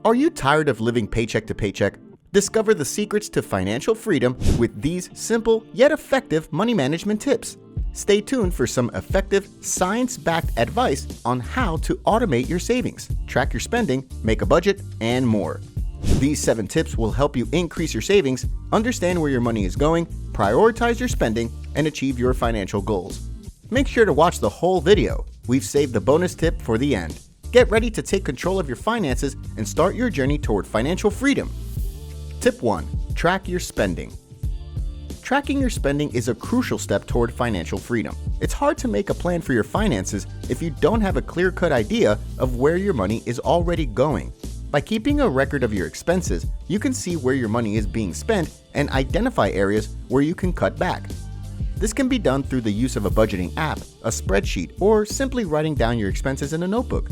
Are you tired of living paycheck to paycheck? Discover the secrets to financial freedom with these simple yet effective money management tips. Stay tuned for some effective, science-backed advice on how to automate your savings, track your spending, make a budget, and more. These 7 tips will help you increase your savings, understand where your money is going, prioritize your spending, and achieve your financial goals. Make sure to watch the whole video. We've saved the bonus tip for the end. Get ready to take control of your finances and start your journey toward financial freedom. Tip 1. Track your spending. Tracking your spending is a crucial step toward financial freedom. It's hard to make a plan for your finances if you don't have a clear-cut idea of where your money is already going. By keeping a record of your expenses, you can see where your money is being spent and identify areas where you can cut back. This can be done through the use of a budgeting app, a spreadsheet, or simply writing down your expenses in a notebook.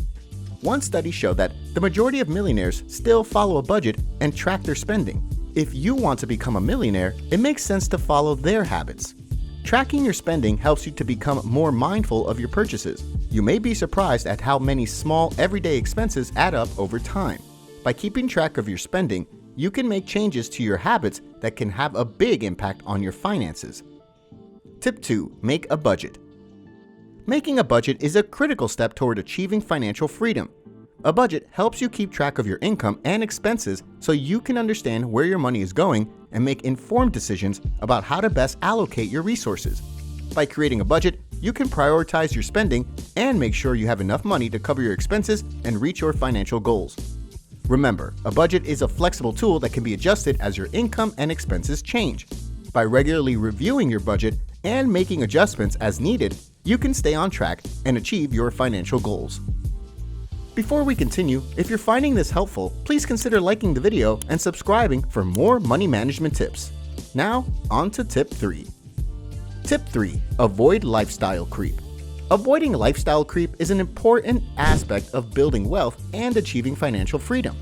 One study showed that the majority of millionaires still follow a budget and track their spending. If you want to become a millionaire, it makes sense to follow their habits. Tracking your spending helps you to become more mindful of your purchases. You may be surprised at how many small, everyday expenses add up over time. By keeping track of your spending, you can make changes to your habits that can have a big impact on your finances. Tip 2. Make a budget. Making a budget is a critical step toward achieving financial freedom. A budget helps you keep track of your income and expenses so you can understand where your money is going and make informed decisions about how to best allocate your resources. By creating a budget, you can prioritize your spending and make sure you have enough money to cover your expenses and reach your financial goals. Remember, a budget is a flexible tool that can be adjusted as your income and expenses change. By regularly reviewing your budget and making adjustments as needed, you can stay on track and achieve your financial goals. Before we continue, if you're finding this helpful, please consider liking the video and subscribing for more money management tips. Now, on to tip 3. Tip 3. Avoid lifestyle creep. Avoiding lifestyle creep is an important aspect of building wealth and achieving financial freedom.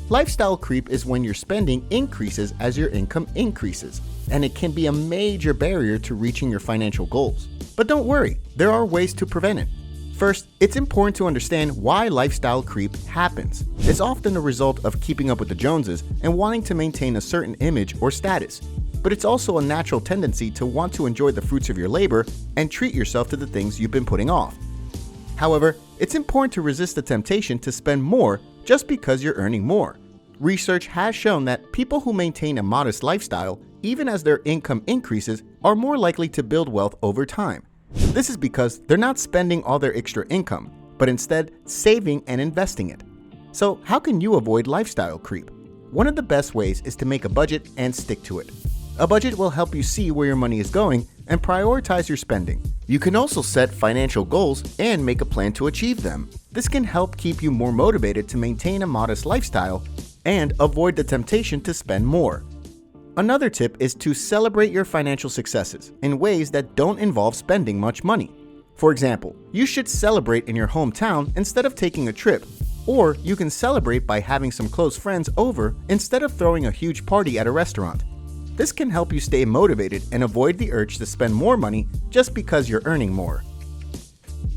Lifestyle creep is when your spending increases as your income increases, and it can be a major barrier to reaching your financial goals. But don't worry, there are ways to prevent it. First, it's important to understand why lifestyle creep happens. It's often a result of keeping up with the Joneses and wanting to maintain a certain image or status. But it's also a natural tendency to want to enjoy the fruits of your labor and treat yourself to the things you've been putting off. However, it's important to resist the temptation to spend more just because you're earning more. Research has shown that people who maintain a modest lifestyle, even as their income increases, are more likely to build wealth over time. This is because they're not spending all their extra income, but instead saving and investing it. So how can you avoid lifestyle creep? One of the best ways is to make a budget and stick to it. A budget will help you see where your money is going and prioritize your spending. You can also set financial goals and make a plan to achieve them. This can help keep you more motivated to maintain a modest lifestyle and avoid the temptation to spend more. Another tip is to celebrate your financial successes in ways that don't involve spending much money. For example, you should celebrate in your hometown instead of taking a trip, or you can celebrate by having some close friends over instead of throwing a huge party at a restaurant. This can help you stay motivated and avoid the urge to spend more money just because you're earning more.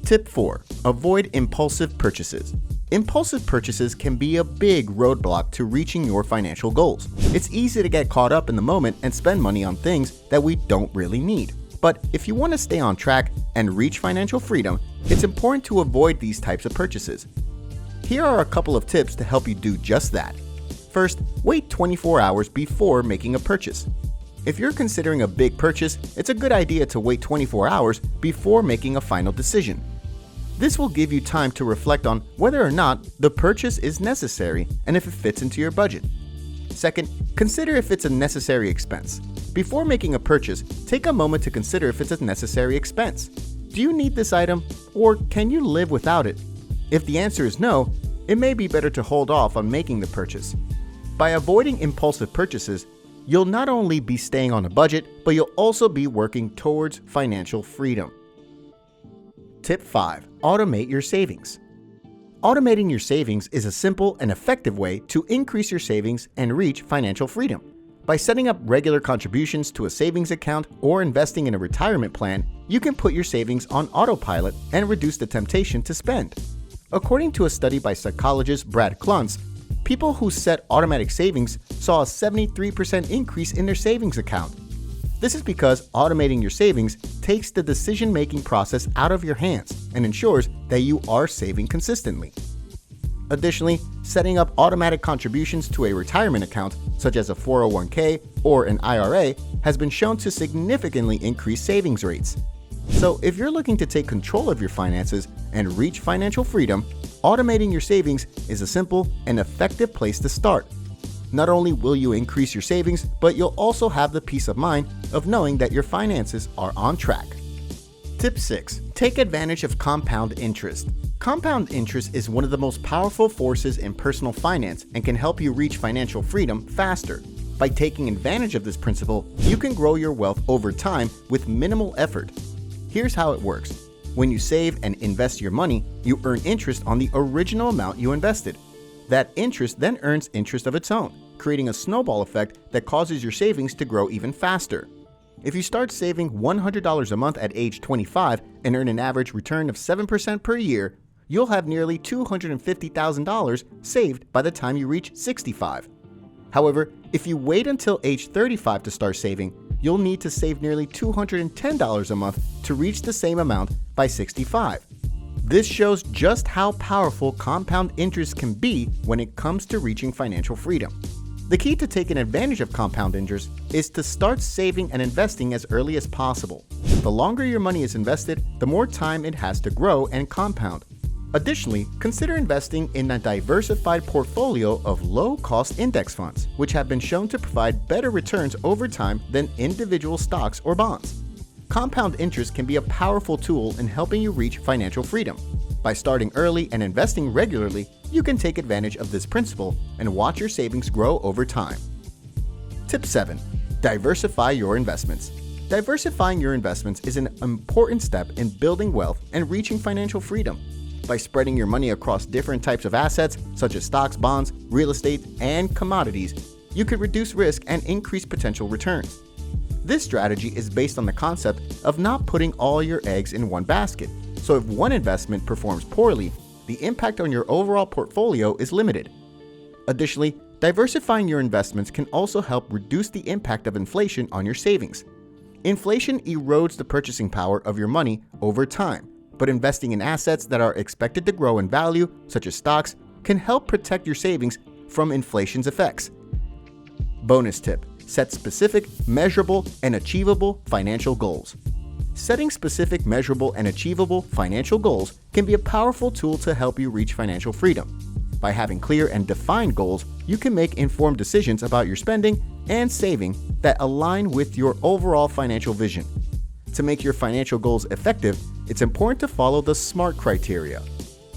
Tip 4. Avoid impulsive purchases. Impulsive purchases can be a big roadblock to reaching your financial goals. It's easy to get caught up in the moment and spend money on things that we don't really need. But if you want to stay on track and reach financial freedom, it's important to avoid these types of purchases. Here are a couple of tips to help you do just that. First, wait 24 hours before making a purchase. If you're considering a big purchase, it's a good idea to wait 24 hours before making a final decision. This will give you time to reflect on whether or not the purchase is necessary and if it fits into your budget. Second, consider if it's a necessary expense. Before making a purchase, take a moment to consider if it's a necessary expense. Do you need this item, or can you live without it? If the answer is no, it may be better to hold off on making the purchase. By avoiding impulsive purchases, you'll not only be staying on a budget, but you'll also be working towards financial freedom. Tip 5. Automate your savings. Automating your savings is a simple and effective way to increase your savings and reach financial freedom. By setting up regular contributions to a savings account or investing in a retirement plan, you can put your savings on autopilot and reduce the temptation to spend. According to a study by psychologist Brad Kluntz, People who set automatic savings saw a 73% increase in their savings account. This is because automating your savings takes the decision-making process out of your hands and ensures that you are saving consistently. Additionally, setting up automatic contributions to a retirement account, such as a 401k or an IRA, has been shown to significantly increase savings rates. So if you're looking to take control of your finances and reach financial freedom, automating your savings is a simple and effective place to start. Not only will you increase your savings, but you'll also have the peace of mind of knowing that your finances are on track. Tip 6. Take advantage of compound interest. Compound interest is one of the most powerful forces in personal finance and can help you reach financial freedom faster. By taking advantage of this principle, you can grow your wealth over time with minimal effort. Here's how it works. When you save and invest your money, you earn interest on the original amount you invested. That interest then earns interest of its own, creating a snowball effect that causes your savings to grow even faster. If you start saving $100 a month at age 25 and earn an average return of 7% per year, you'll have nearly $250,000 saved by the time you reach 65. However, if you wait until age 35 to start saving, you'll need to save nearly $210 a month to reach the same amount by 65. This shows just how powerful compound interest can be when it comes to reaching financial freedom. The key to taking advantage of compound interest is to start saving and investing as early as possible. The longer your money is invested, the more time it has to grow and compound. Additionally, consider investing in a diversified portfolio of low-cost index funds, which have been shown to provide better returns over time than individual stocks or bonds. Compound interest can be a powerful tool in helping you reach financial freedom. By starting early and investing regularly, you can take advantage of this principle and watch your savings grow over time. Tip 7. Diversify your investments. Diversifying your investments is an important step in building wealth and reaching financial freedom. By spreading your money across different types of assets, such as stocks, bonds, real estate, and commodities, you could reduce risk and increase potential returns. This strategy is based on the concept of not putting all your eggs in one basket. So if one investment performs poorly, the impact on your overall portfolio is limited. Additionally, diversifying your investments can also help reduce the impact of inflation on your savings. Inflation erodes the purchasing power of your money over time, but investing in assets that are expected to grow in value, such as stocks, can help protect your savings from inflation's effects. Bonus tip: set specific, measurable, and achievable financial goals. Setting specific, measurable, and achievable financial goals can be a powerful tool to help you reach financial freedom. By having clear and defined goals, you can make informed decisions about your spending and saving that align with your overall financial vision. To make your financial goals effective, it's important to follow the SMART criteria.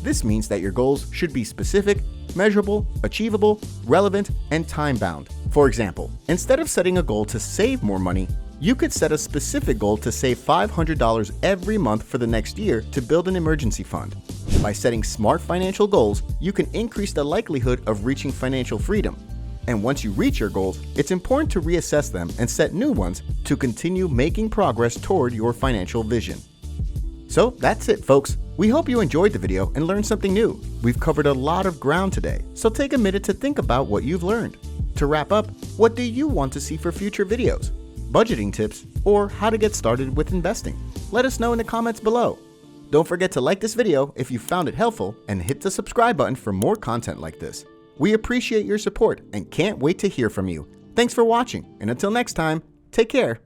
This means that your goals should be specific, measurable, achievable, relevant, and time-bound. For example, instead of setting a goal to save more money, you could set a specific goal to save $500 every month for the next year to build an emergency fund. By setting smart financial goals, you can increase the likelihood of reaching financial freedom. And once you reach your goals, it's important to reassess them and set new ones to continue making progress toward your financial vision. So that's it, folks. We hope you enjoyed the video and learned something new. We've covered a lot of ground today, so take a minute to think about what you've learned. To wrap up, what do you want to see for future videos? Budgeting tips, or how to get started with investing? Let us know in the comments below. Don't forget to like this video if you found it helpful and hit the subscribe button for more content like this. We appreciate your support and can't wait to hear from you. Thanks for watching, and until next time, take care.